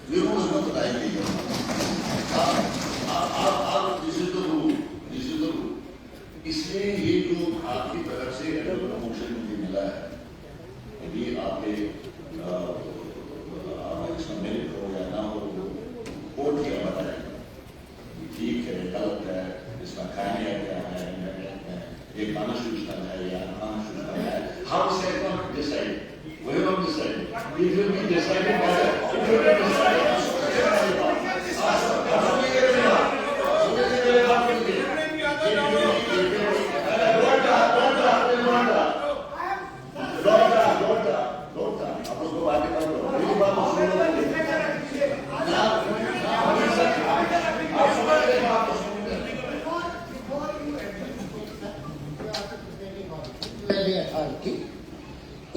जरूर उसको बताएंगे। आप this is the rule, this is the rule. इसलिए ये जो आपकी तरफ से प्रमोशन मुझे मिला है, अभी आपके इसमें मेरिट हो या ना हो, कोर्ट क्या बताएगा ठीक है गलत है, इसका खामिया क्या है, ये कॉन्स्टिट्यूशनल है या अनकॉन्स्टिट्यूशनल है। How say not decide, we not decide, it will be decided by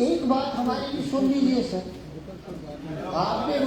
एक बात हमारी भी सुन लीजिए सर, आपने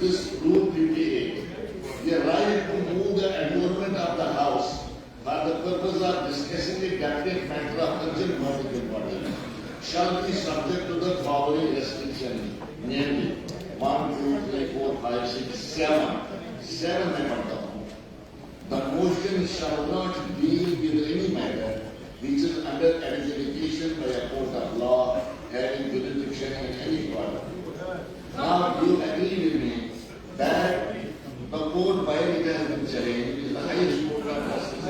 this rule 58, the right to move the adjournment of the house for the purpose of discussing the delicate matter of urgent public importance shall be subject to the following restriction, namely 1, 2, 3, 4, 5, 6, 7. 7 मैं पढ़ता हूँ. The motion shall not deal with any matter which is under adjudication by a court of law having jurisdiction in any court. Now you agree with me that the court by which has been challenged is the highest court of justice.